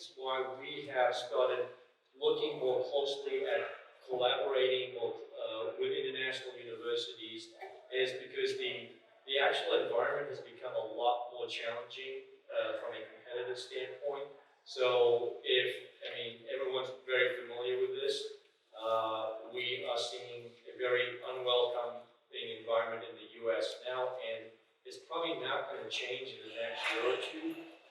reasons why we have started looking more closely at collaborating with international universities is because the actual environment has become a lot more challenging from a competitive standpoint. So everyone's very familiar with this. We are seeing a very unwelcoming environment in the US now, and it's probably not going to change in the next year or two.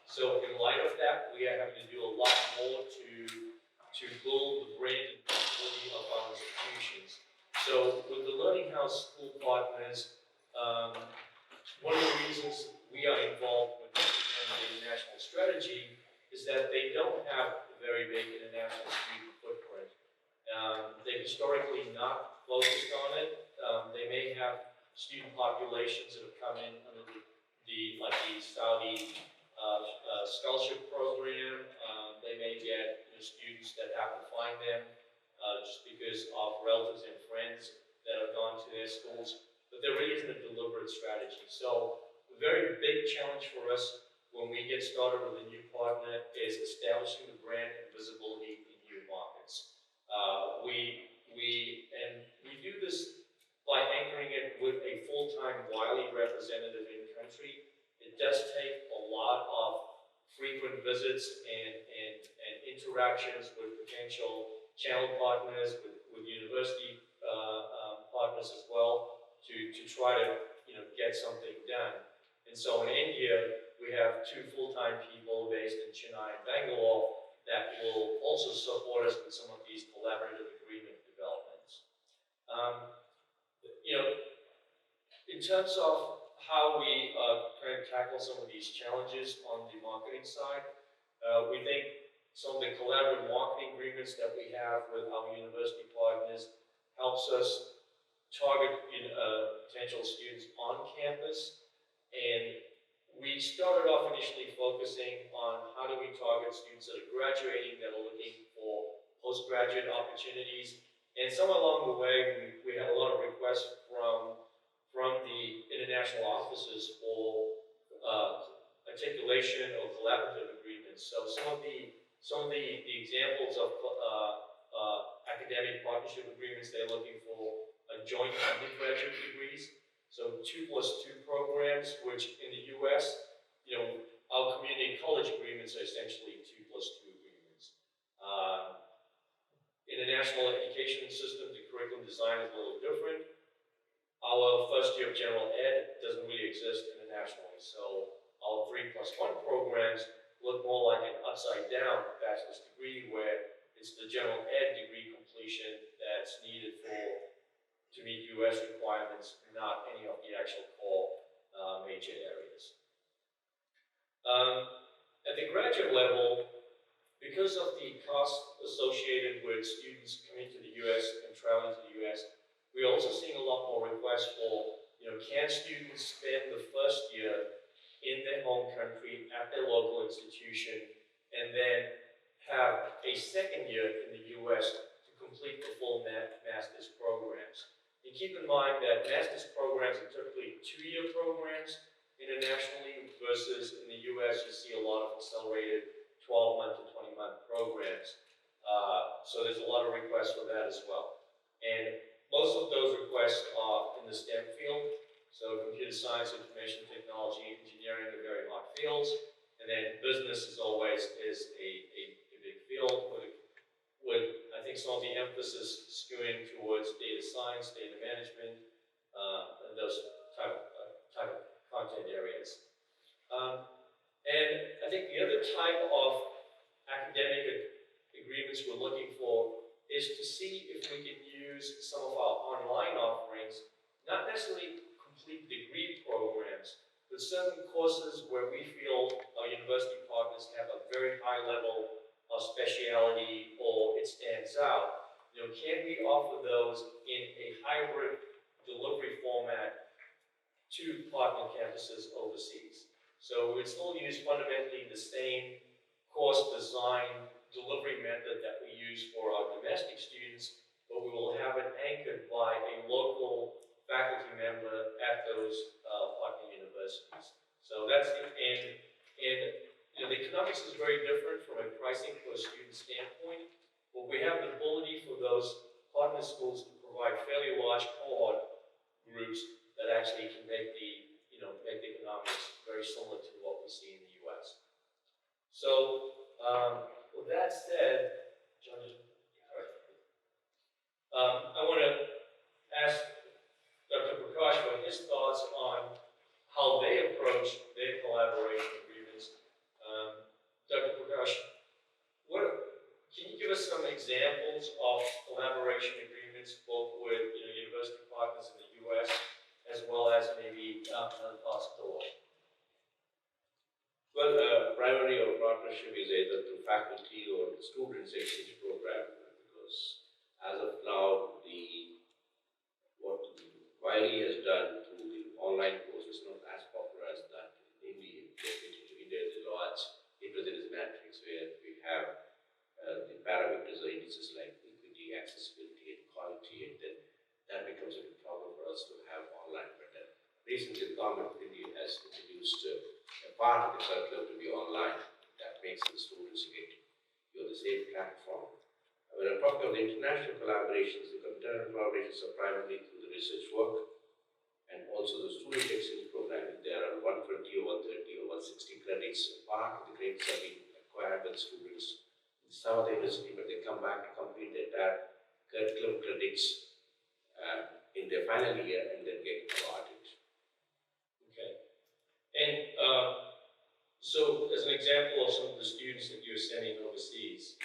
So in light of that, we are having to do a lot more to build the brand and visibility of our institutions. So with the Learning House School Partners, one of the reasons we are involved with the international strategy is that they don't have a very big international student footprint. They've historically not focused on it. They may have student populations that have come in under the Saudi scholarship program. They may get students that happen to find them just because of relatives and friends that have gone to their schools. But there really isn't a deliberate strategy. So a very big challenge for us when we get started with a new partner is establishing the brand and visibility in new markets. We do this by anchoring it with a full-time Wiley representative in country. It does take a lot of frequent visits and interactions with potential channel partners, with university partners as well, to try to get something done. And so in India, we have 2 full-time people based in Chennai and Bangalore that will also support us with some of these collaborative agreement developments. In terms of how we kind of tackle some of these challenges on the marketing side, we think some of the collaborative marketing agreements that we have with our university partners helps us target potential students on campus. And we started off initially focusing on how do we target students that are graduating, that are looking for postgraduate opportunities. And somewhere along the way, we had a lot of requests from the international offices for articulation or collaborative agreements. So some of the examples of academic partnership agreements, they're looking for joint undergraduate degrees. So 2+2 programs, which in the US, our community college agreements are essentially 2+2 agreements. In the national education system, the curriculum design is a little different. Our first year of general ed doesn't really exist internationally, so our 3+1 programs look more like an upside-down bachelor's degree, where it's the general ed degree completion that's needed to meet US requirements, not any of the actual core major areas. At the graduate level, because of the costs associated with students coming to the US and traveling to the US, we're also seeing a lot more requests for, can students spend the first year in their home country at their local institution and then have a second year in the US to complete the full master's programs. And keep in mind that master's programs are typically 2-year programs internationally, versus in the US you see a lot of accelerated 12-month to 20-month programs. So there's a lot of requests for that as well. And most of those requests are in the STEM field. So computer science, information technology, engineering are very hot fields. And then business is always a big field with I think some of the emphasis skewing towards data science, data management, and those type of content areas. And I think the other type of academic agreements we're looking for is to see if we can use some of our online offerings, not necessarily complete degree programs, but certain courses where we feel our university partners have a very high level of speciality or it stands out. Can we offer those in a hybrid delivery format to partner campuses overseas? So we still use fundamentally the same course design delivery method that we use for our domestic students, but we will have it anchored by a local faculty member at those partner universities. So that's the economics is very different from a pricing we have the ability for those partner schools to provide fairly large cohort groups that actually can make make the economics very similar to what we see in the U.S. So, with that said, John, I want to ask Dr. Prakash for his thoughts on how they approach their collaboration agreements. Dr. Prakash, can you give us some examples of collaboration agreements, both with university partners in the U.S. as well as maybe other parts of the world? Well, primarily our partnership is either through faculty or the students exchange program, because as of now, what Wiley has done through the online course is not as popular as that in India. India is a large heterogeneous matrix where we have the parameters or indices like equity, accessibility, and quality, and then that becomes a big problem for us to have online. But recently, the government of India has introduced a part of the curriculum to be online. That makes the students get the same platform. When I'm talking of the international collaborations, the international collaborations are primarily through the research work and also the student exchange program. There are 120 or 130 or 160 credits. Part of the credits are being acquired by the students in some of the university, but they come back to complete their entire curriculum credits in their final year and then get awarded. Okay. And so, as an example of some of the students that you're sending overseas,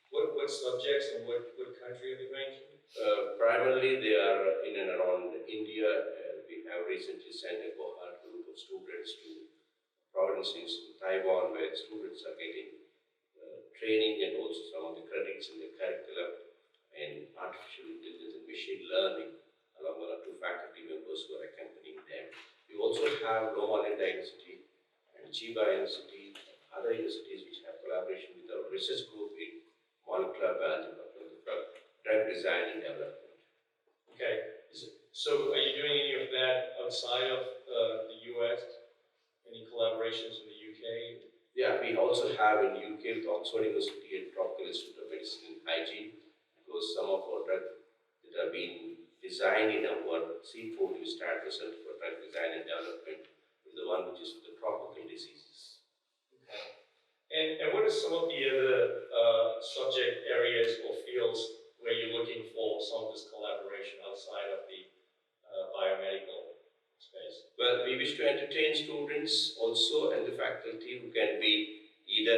what subjects and what country are they going to? Primarily, they are in and around India. We have recently sent a cohort group of students to provinces in Taiwan, where students are getting training and also some of the credits in the curriculum in artificial intelligence and machine learning, along with our two faculty members who are accompanying them. We also have Loma Linda University and Chiba University and other universities which have collaboration with our research group in molecular biology, drug design and development. Okay. So, are you doing any of that outside of the U.S.? Any collaborations in the U.K.? Yeah, we also have in UK with Oxford University and Tropical Institute of Medicine and Hygiene, because some of our drugs that are being designed in our C4 New Standard Center for Drug Design and Development is the one which is for the tropical diseases. Okay. And what are some of the other subject areas or fields where you're looking for some of this collaboration outside of the biomedical space? Well, we wish to entertain students also and the faculty who can be either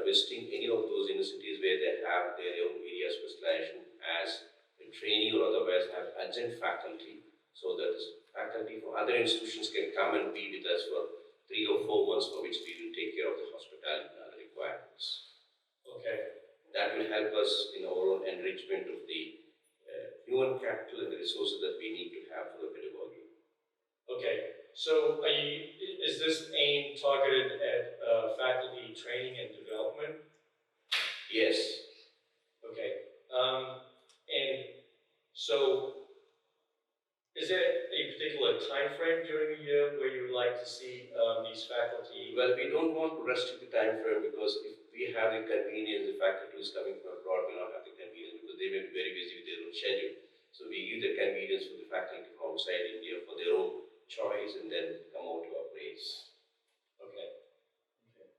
visiting any of those universities where they have their own area of specialization as a trainee or otherwise have adjunct faculty, so that faculty from other institutions can come and be with us for 3 or 4 months, for which we will take care of the hospitality and other requirements. Okay. That will help us in our own enrichment of the human capital and the resources that we need to have for the pedagogy. Okay. So, is this aim targeted at faculty training and development? Yes. Okay. And so, is there a particular time frame during the year where you would like to see these faculty? Well, we don't want to restrict the time frame, because if we have the convenience, the faculty who is coming from abroad may not have the convenience because they may be very busy with their own schedule. So we give the convenience for the faculty from outside India for their own choice and then come out to our place. Okay. Okay.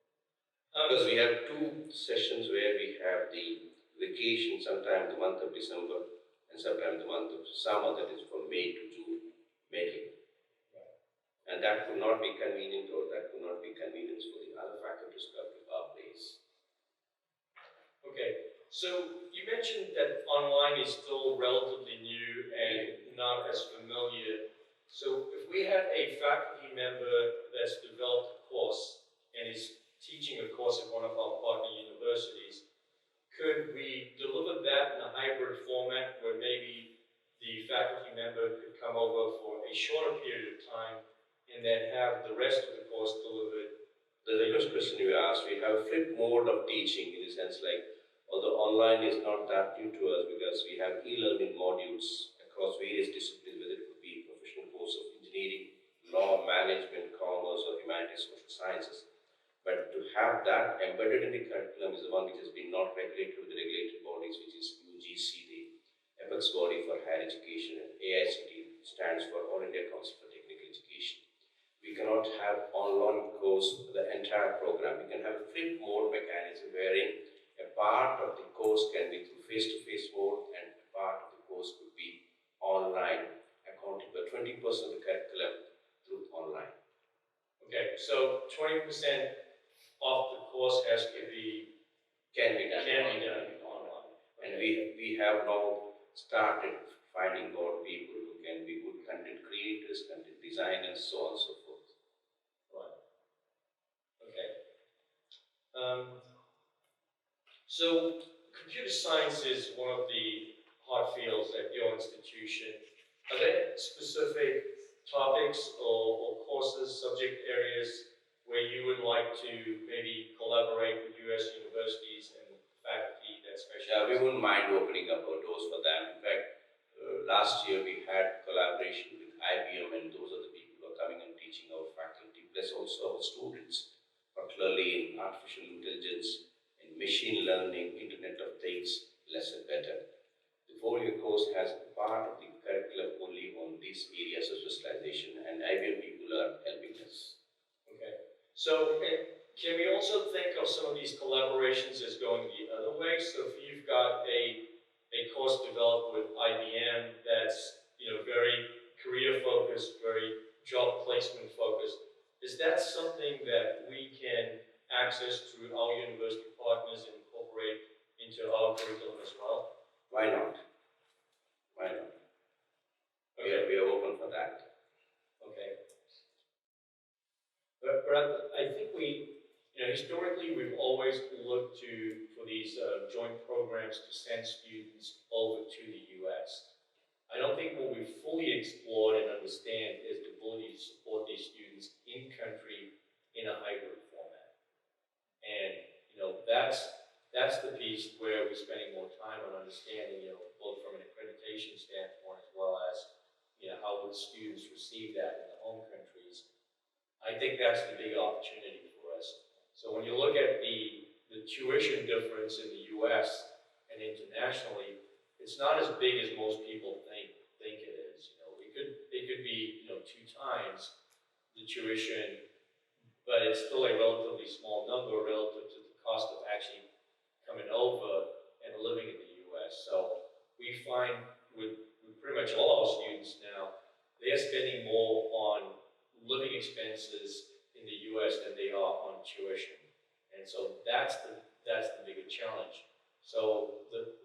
Because we have 2 sessions where we have the vacation, sometime the month of December and sometime the month of summer, that is from May to June, May. Right. And that could not be convenient, or that could not be convenience for the other faculties to come to our place. Okay. So you mentioned that online is still relatively new and not as familiar. So if we have a faculty member that's developed a course and is teaching a course at one of our partner universities, could we deliver that in a hybrid format where maybe the faculty member could come over for a shorter period of time and then have the rest of the course delivered? The first question you asked, we have a flip mode of teaching, in the sense like, although online is not that new to us, because we have e-learning modules across various disciplines, whether it would be professional course of engineering, law, management, commerce, or humanities, social sciences. But to have that embedded in the curriculum is the one which has been not regulated with the regulated bodies, which is can be through face-to-face mode, and part of the course could be online, accounting for 20% of the curriculum through online. Okay, so 20% of the course has to be Can be done. Online. And we have now started finding out people who can be good content creators, content designers, so on and so forth. Right. Okay. So computer science is one of the hot fields at your institution. Are there specific topics or courses, subject areas where you would like to maybe collaborate with U.S. universities and faculty that specialize? Yeah, we wouldn't mind opening up our doors for them. In fact, last year we had collaboration with IBM, and those are the people who are coming and teaching our faculty, plus also our students, particularly in artificial intelligence, in machine learning, Internet of Things, less and better. The 4-year course has part of the curriculum only on these areas of specialization, and IBM people are helping us. Okay. So can we also think of some of these collaborations as going the other way? So if you've got a course developed with IBM that's very career focused, very job placement focused, is that something that we can access through our university partners and incorporate into our curriculum as well? Why not? Why not? Okay. We are open for that. Okay. But I think historically we've always looked for these joint programs to send students over to the U.S. I don't think what we've fully explored and understand is the ability to support these students in country in a hybrid format. And that's the piece where we're spending more time on understanding, both from an accreditation standpoint as well as how would students receive that in the home countries. I think that's the big opportunity for us. So when you look at the tuition difference in the U.S. and internationally, it's not as big as most people think it is. It could be 2 times the tuition, but it's still a relatively small number relative to the cost of actually coming over and living in the U.S. So we find with pretty much all our students now, they're spending more on living expenses in the U.S. than they are on tuition, and so that's the bigger challenge. So the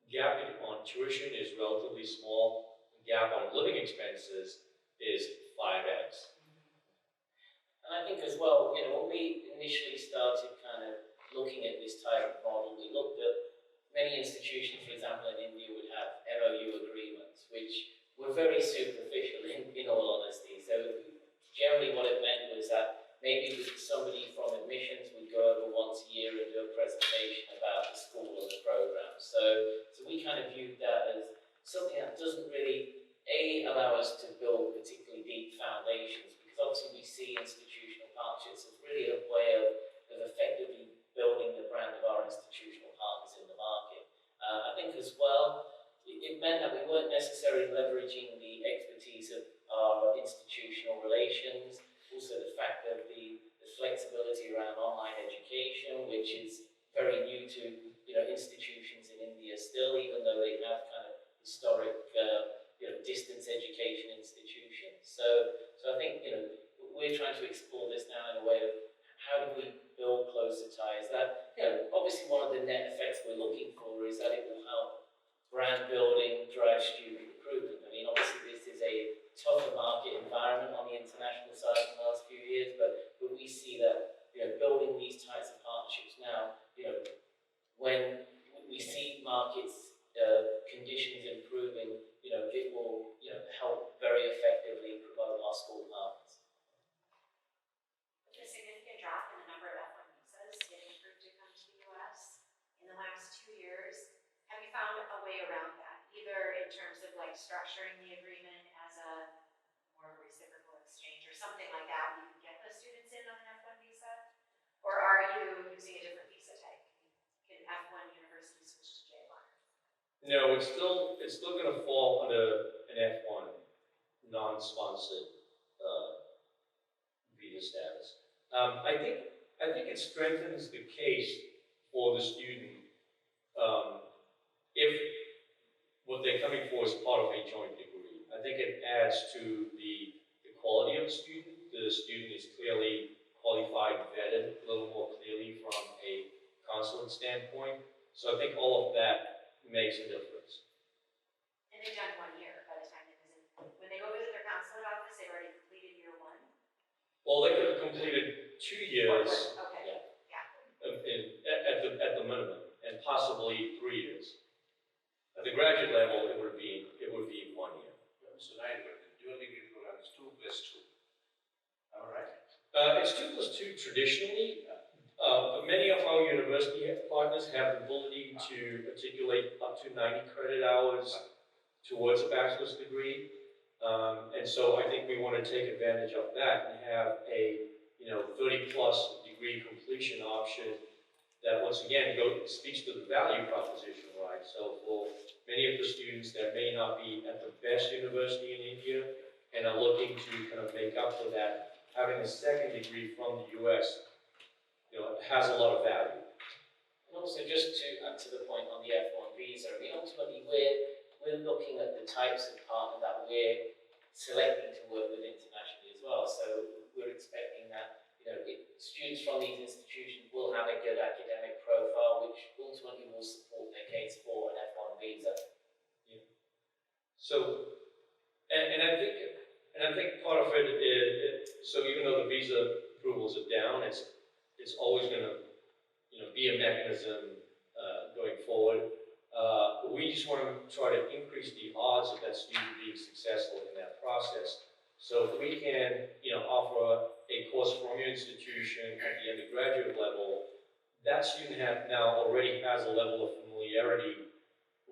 gap on tuition is relatively small. The gap on living expenses is 5x. And I think as well, when we initially started kind of looking at this type of model, we looked at many institutions, for example, in India would have MOU agreements, which were very superficial in all honesty. So generally what it meant was that maybe somebody from admissions would go over once a year and do a presentation about the school or the program. So we kind of viewed that as something that doesn't really, allow us to build particularly deep foundations, because obviously we see institutional partnerships as really a way of effectively building the brand of our institutional partners in the market. I think as well, it meant that we weren't necessarily leveraging the expertise of our institutional relations, also the fact that the flexibility around online education, which is very new to institutions in India still, even though they have kind of historic distance education institutions. So I think we're trying to explore this now in a way of how do we build closer ties. That obviously one of the net effects we're looking for is that it will help brand building, drive student recruitment. I mean, obviously this is a tougher market environment on the international side in the last few years, but we see that building these types of partnerships now, when we see markets conditions improving, it will help very effectively promote our school partners. There's a significant drop in the number of F1 visas getting approved to come to the U.S. in the last 2 years. Have you found a way around that, either in terms of structuring the agreement as a more reciprocal exchange or something like that, where you can get the students in on an F1 visa, or are you using a different visa type? Can F1 university switch to J1? No, it's still going to fall under an F1 non-sponsored visa status. I think it strengthens the case for the student, if what they're coming for is part of a joint degree. I think it adds to the quality of the student. The student is clearly qualified, vetted a little more clearly from a consulate standpoint. So I think all of that makes a difference. And they've done 1 year by the time they visit. When they go visit their consulate office, they've already completed year 1. Well, they could have completed 2 years Okay, at the minimum, and possibly 3 years. At the graduate level, it would be 1 year. So nine, but the dual degree program is 2 plus 2. Am I right? It's 2 plus 2 traditionally, but many of our university partners have the ability to articulate up to 90 credit hours towards a bachelor's degree. And so I think we want to take advantage of that and have a 30 plus degree completion option that once again speaks to the value proposition, right? So for many of the students that may not be at the best university in India and are looking to kind of make up for that, having a second degree from the US, has a lot of value. And also, just to add to the point on the F1 visa, I mean, ultimately we're looking at the types of partner that we're selecting to work with internationally as well. So we're expecting that students from these institutions will have a good academic profile, which ultimately will support their case for an F1 visa. So, and I think part of it is, so even though the visa approvals are down, it's always going to be a mechanism going forward. We just want to try to increase the odds of that student being successful in that process. So if we can offer a course from your institution at the undergraduate level, that student now already has a level of familiarity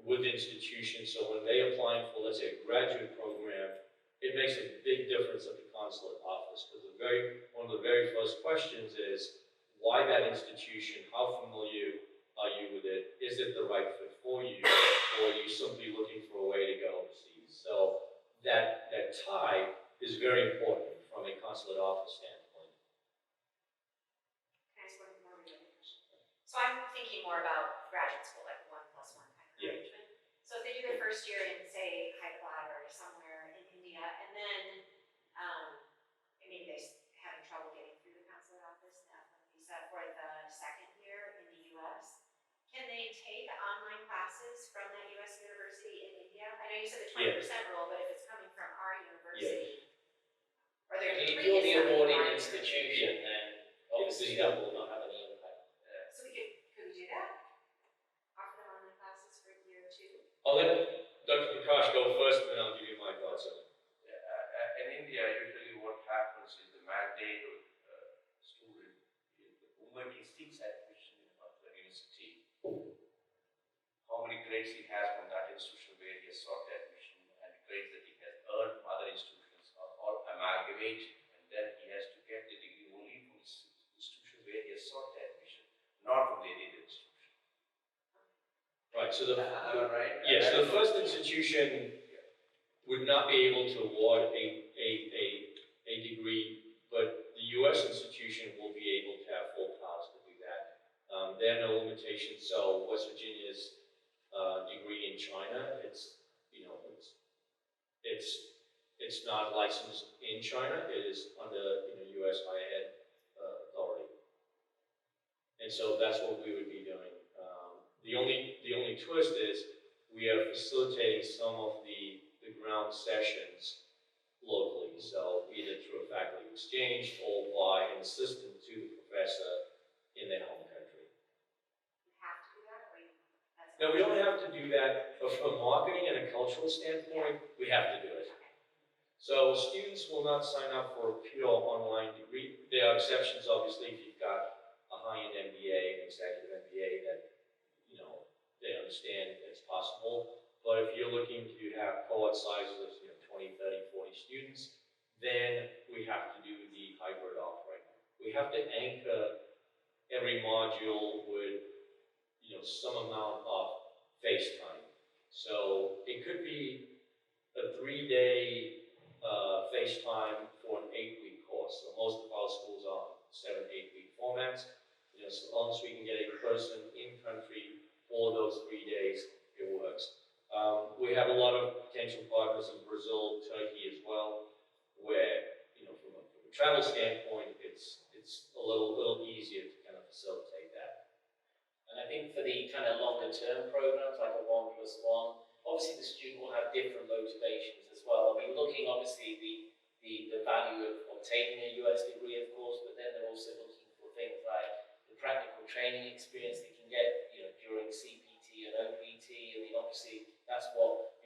with the institution. So when they're applying for, let's say, a graduate program, it makes a big difference at the consulate office, because one of the very first questions is, why that institution? How familiar are you with it? Is it the right fit for you? Or are you simply looking for a way to go overseas? So that tie is very important from a consulate office standpoint. Can I ask one more related question? So I'm thinking more about graduate school, like 1+1 kind of arrangement. So if they do their first year in, say, Hyderabad or somewhere in India, and then maybe they're having trouble getting through the consulate office and F1 visa for the second year in the U.S., can they take online classes from that U.S. university in India? I know you said the 20% rule, but if it's coming from our university, or their If degree you're is the coming from awarding our institution, then obviously that will not have any impact. So could we do that? Offer them online classes for year 2? I'll let Dr. Prakash go first, and then I'll give you my thoughts on it. In India, usually what happens is the mandate of student is the moment he seeks admission in a particular university, how many grades he has from that institution where he has sought admission, and grades that he has earned from other institutions are all amalgamated, and then he has to get the degree only from the institution where he has sought admission, not from the other institution. Right, so Am I right? yes, the first institution would not be able to award a degree, but the U.S. institution will be able to have full powers to do that. There are no limitations. So West Virginia's degree in China, it's not licensed in China. It is under U.S. higher ed authority, and so that's what we would be doing. The only twist is we are facilitating some of the ground sessions locally, so either through a faculty exchange or by an assistant to the professor in their home country. You have to do that, or that's Now, we don't have to do that, but from a marketing and a cultural standpoint, we have to do it. Okay. So students will not sign up for a pure online degree. There are exceptions, obviously, if you've got a high-end MBA, an executive MBA that, they understand it's possible. But if you're looking to have cohort sizes of 20, 30, 40 students, then we have to do the hybrid offering. We have to anchor every module with some amount of face time. So it could be a 3-day face time for an 8-week course. So most of our schools are 7, 8-week formats. so long as we can get a person in country for those 3 days, it works. We have a lot of potential partners in Brazil, Turkey as well, where, from a travel standpoint, it's a little easier to kind of facilitate that. And I think for the kind of longer term programs, like a 1+1, obviously the student will have different motivations as well. I mean, looking obviously the value of obtaining a US degree, of course, but then they're also looking for things like the practical training experience they can get, during CPT and OPT. I mean, obviously that's what,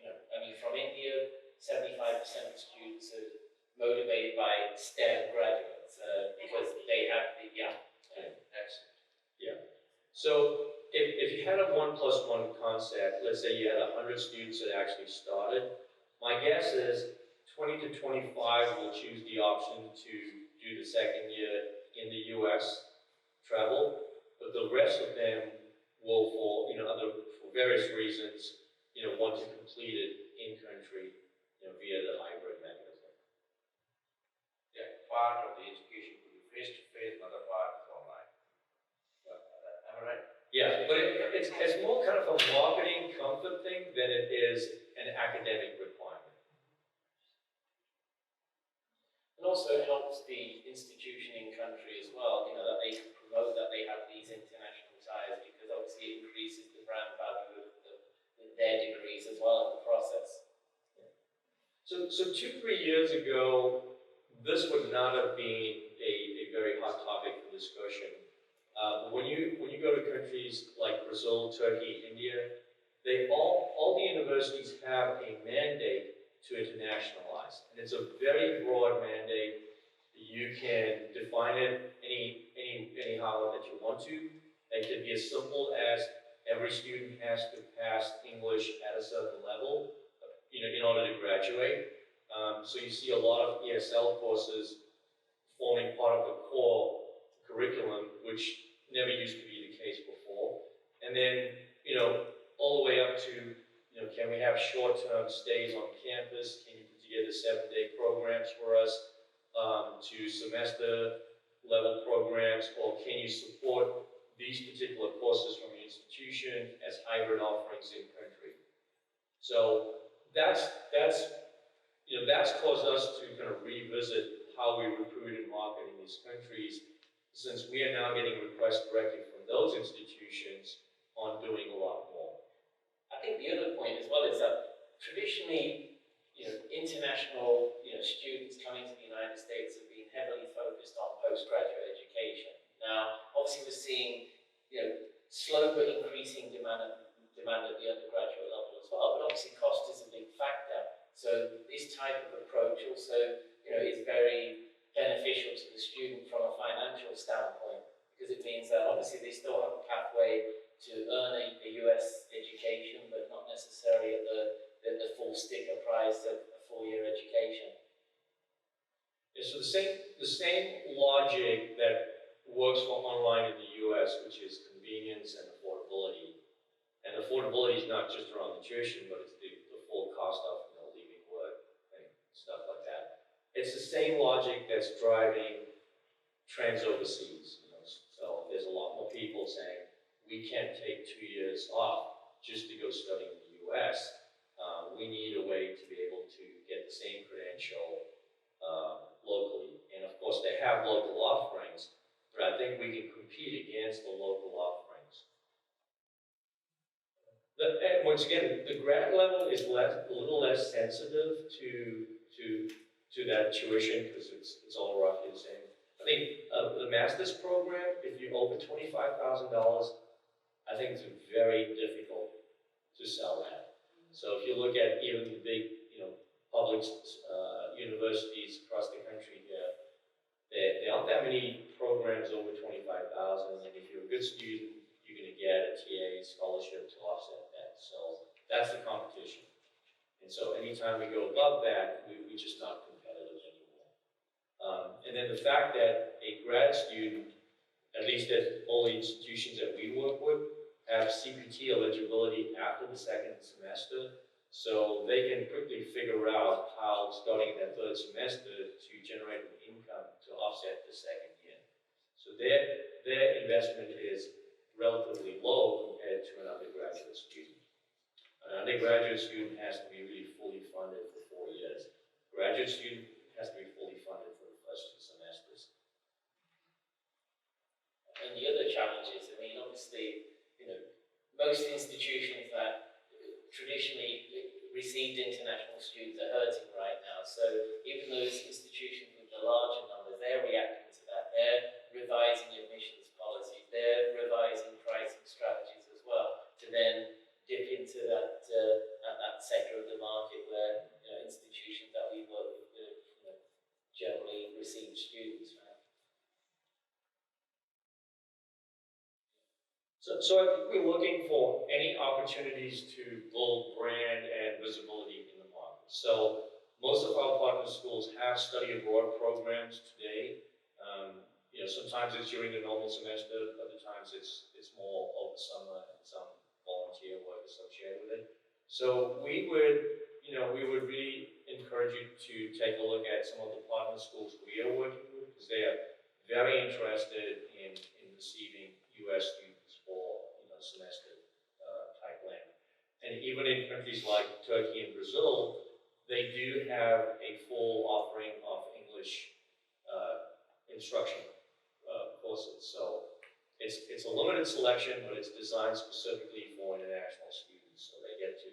from India, 75% of students are motivated by STEM graduates because they have the, Excellent. Yeah. So if you had a 1+1 concept, let's say you had 100 students that actually started, my guess is 20 to 25 will choose the option to do the second year in the US travel, but the rest of them will, for various reasons, want to complete it in country, via the hybrid mechanism. Yeah, part of the education could be face to face, another part is online. Am I right? Yeah, but it's more kind of a marketing comfort thing than it is an academic requirement. and also it helps the institution in country as well, that they can promote that they have these international ties because obviously it increases the brand value of their degrees as well in the process. So 2-3 years ago, this would not have been a very hot topic for discussion. When you go to countries like Brazil, Turkey, India, all the universities have a mandate to internationalize, and it's a very broad mandate. You can define it anyhow that you want to. It can be as simple as every student has to pass English at a certain level, in order to graduate. So you see a lot of ESL courses forming part of the core curriculum, which never used to be the case before. And then, all the way up to, can we have short-term stays on campus? Can you put together 7-day programs for us, to semester level programs, or can you support these particular courses from your institution as hybrid offerings in country? So that's caused us to kind of revisit how we recruit and market in these countries, since we are now getting requests directly from those institutions on doing a lot more. I think the other point as well is that traditionally, international, students coming to the United States have been heavily focused on postgraduate education. Now, obviously we're seeing, slow but increasing demand at the undergraduate level as well, but obviously cost is a big factor. So this type of approach also, is very beneficial to the student from a financial standpoint, because it means that obviously they still have a pathway to earn a US education, but not necessarily at the full sticker price of a 4-year education. Yeah, so the same logic that works for online in the US, which is convenience and affordability. And affordability is not just around the tuition, but it's the full cost of leaving work and stuff like that. It's the same logic that's driving trends overseas. So there's a lot more people saying, we can't take 2 years off just to go study in the US. We need a way to be able to get the same credential locally. And of course, they have local offerings, but I think we can compete against the local offerings. And once again, the grad level is a little less sensitive to that tuition because it's all roughly the same. I think the master's program, if you're over $25,000, I think it's very difficult to sell that. So if you look at even the big, public universities across the country here, there aren't that many programs over $25,000, and if you're a good student, you're going to get a TA scholarship to offset that. So that's the competition. And so anytime we go above that, we're just not competitive anymore. And then the fact that a grad student, at least at all the institutions that we work with, have CPT eligibility after the second semester, so they can quickly figure out how, starting in that third semester, to generate an income to offset the second year. So their investment is relatively low compared to an undergraduate student. An undergraduate student has to be really fully funded for 4 years. A graduate student has to be fully funded for the first 2 semesters. And the other challenge is, I mean, obviously, most institutions that traditionally received international students are hurting right now. So even those institutions with the larger numbers, they're reacting to that. They're revising admissions policies. They're revising pricing strategies as well to then dip into that sector of the market where institutions that we work with generally receive students. Right? So I think we're looking for any opportunities to build brand and visibility in the market. So most of our partner schools have study abroad programs today. Sometimes it's during the normal semester, other times it's more over summer and some volunteer work associated with it. So we would really encourage you to take a look at some of the partner schools we are working with, because they are very interested in receiving U.S. students for semester type land. And even in countries like Turkey and Brazil, they do have a full offering of English instruction courses. So it's a limited selection, but it's designed specifically for international students, so they get to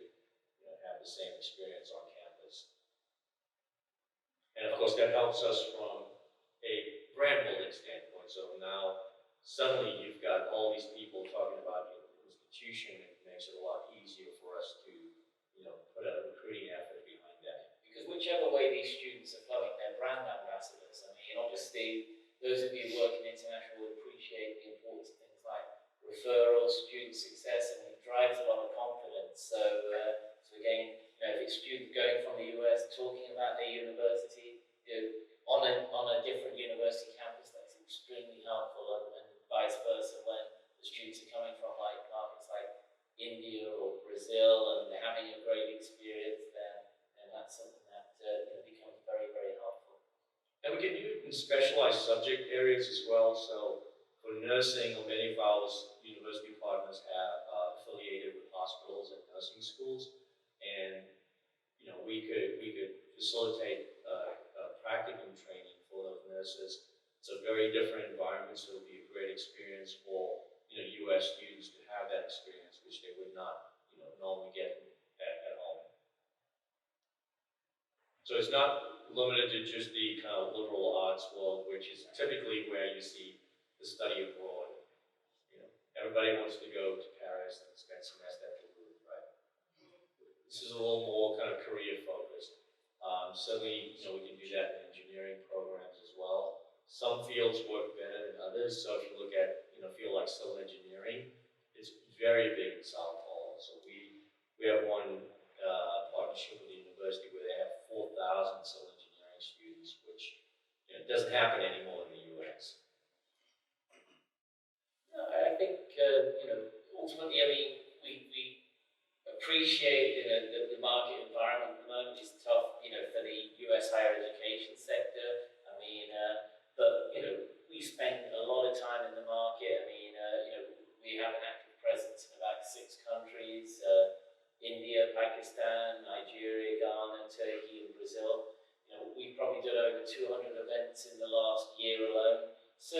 have the same experience on campus. And of course, that helps us from a brand building standpoint. So now suddenly you've got all these people talking about your institution, and it makes it a lot easier for us to put a recruiting effort behind that. Because whichever way these students are flowing, they're brand ambassadors. I mean, obviously, those of you working international will appreciate the importance of things like referrals, student success, and it drives a lot of confidence. So again, if it's students going from the US talking about their university, on a different university campus, that's extremely helpful, and vice versa when the students are coming from markets like India or Brazil and they're having a great experience there, and that's something that becomes very, very helpful. And we can do it in specialized subject areas as well. So for nursing, many of our university partners are affiliated with hospitals and nursing schools, and we could facilitate practicum training for those nurses. It's a very different environment, so it'll be a great experience for U.S. students to have that experience, which they would not normally get at home. So it's not limited to just the kind of liberal arts world, which is typically where you see the study abroad. Everybody wants to go to Paris and spend a semester at the Louvre, right? This is a little more kind of career focused. Certainly, we can do that in engineering programs as well. Some fields work better than others. So if you look at a field like civil engineering, it's very big in South Hall. So we have one partnership with the university where they have 4,000 civil engineering students, which doesn't happen anymore in the U.S. I think ultimately, I mean, we appreciate the market environment at the moment is tough, for the U.S. higher education sector. I mean, but we spend a lot of time in the market. I mean, we have an active presence in about 6 countries: India, Pakistan, Nigeria, Ghana, Turkey, and Brazil. We've probably done over 200 events in the last year alone. So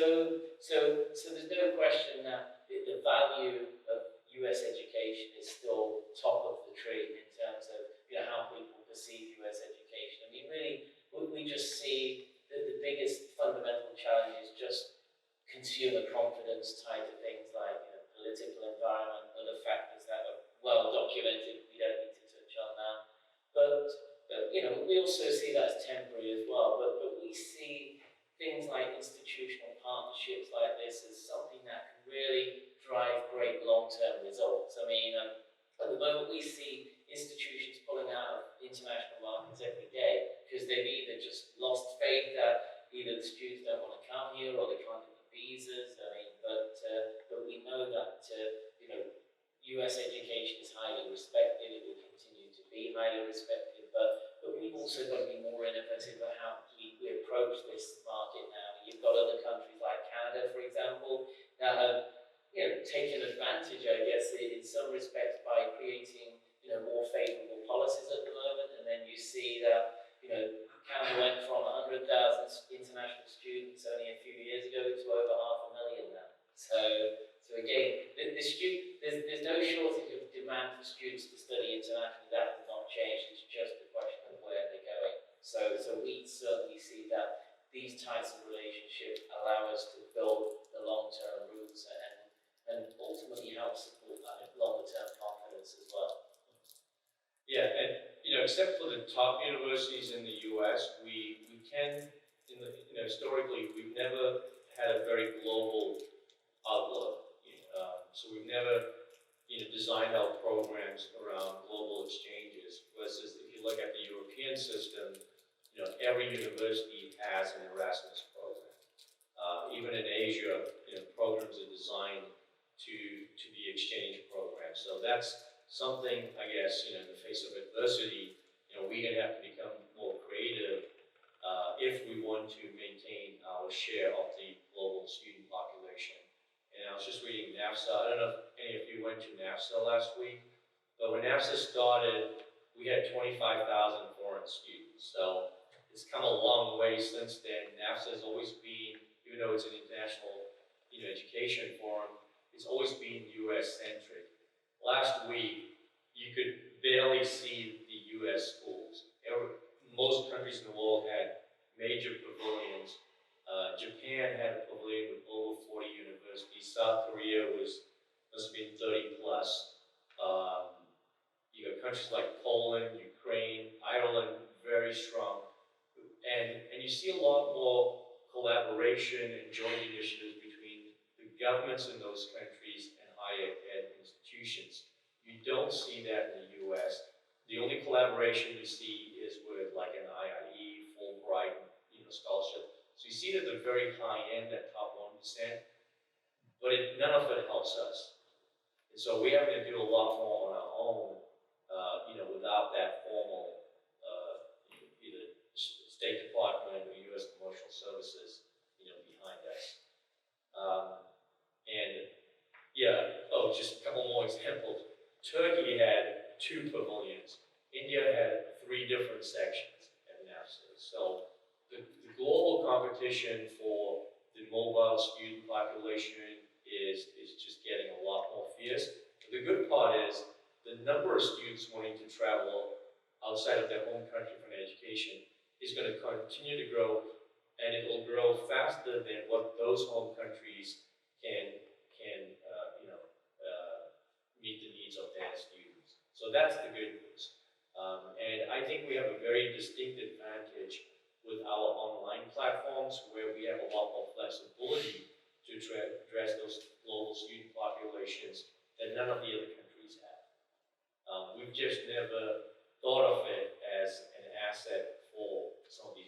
there's no question that the value of U.S. education is still top of the tree in terms of how people perceive U.S. education. I mean, really, we just see that the biggest fundamental challenge is just consumer confidence tied to things like political environment, other factors that are well documented. We don't need to touch on that. But we also see that as temporary as well. But we see things like institutional partnerships like this as something that can really drive great long-term results. I mean, at the moment we see institutions pulling out of international markets every day because they've either just lost faith that either the students don't want to come here or they can't get the visas. I mean, but we know that U.S. education is highly respected. It will continue to be highly respected. But we've also got to be more innovative about how we approach this market now. You've got other countries like Canada, for example. that have, taken advantage, I guess, in some respects by creating, more favourable policies at the moment, and then you see that, Canada went from 100,000 international students only a few years ago to over 500,000 now. So again, there's no shortage of demand for students to study internationally. That has not changed. It's just a question of where they're going. So we certainly see that these types of relationships allow us to build the long-term roots and ultimately help support that longer-term confidence as well. Yeah, and except for the top universities in the U.S., we can, historically, we've never had a very global outlook. So we've never, designed our programs around global exchanges. Versus if you look at the European system, every university has an Erasmus program. Even in Asia, programs are designed to be exchange programs. So that's something, I guess, in the face of adversity, we're going to have to become more creative if we want to maintain our share of the global student population. And I was just reading NAFSA. I don't know if any of you went to NAFSA last week, but when NAFSA started, we had 25,000 foreign students. So it's come a long way since then. NAFSA has always been, even though it's an international, education forum, it's always been U.S. centric. Last week, you could barely see the U.S. schools. Most countries in the world had major pavilions. Japan had a pavilion with over 40 universities. South Korea must have been 30 plus. You got countries like Poland, Ukraine, Ireland, very strong. And you see a lot more collaboration and joint initiatives between the governments in those countries and higher ed institutions. You don't see that in the U.S. The only collaboration you see is with like an IIE, Fulbright, scholarship. So you see it at the very high end, that top 1%, but none of it helps us. And so we have to do a lot more on our own, without that formal, either State Department or U.S. Commercial Services, behind us. Just a couple more examples. Turkey had 2 pavilions. India had 3 different sections at NAFSA. So the global competition for the mobile student population is just getting a lot more fierce. But the good part is the number of students wanting to travel outside of their home country for an education is going to continue to grow, and it will grow faster than what those home countries can meet the needs of their students. So that's the good news. And I think we have a very distinct advantage with our online platforms where we have a lot more flexibility to address those global student populations that none of the other countries have. We've just never thought of it as an asset for some of these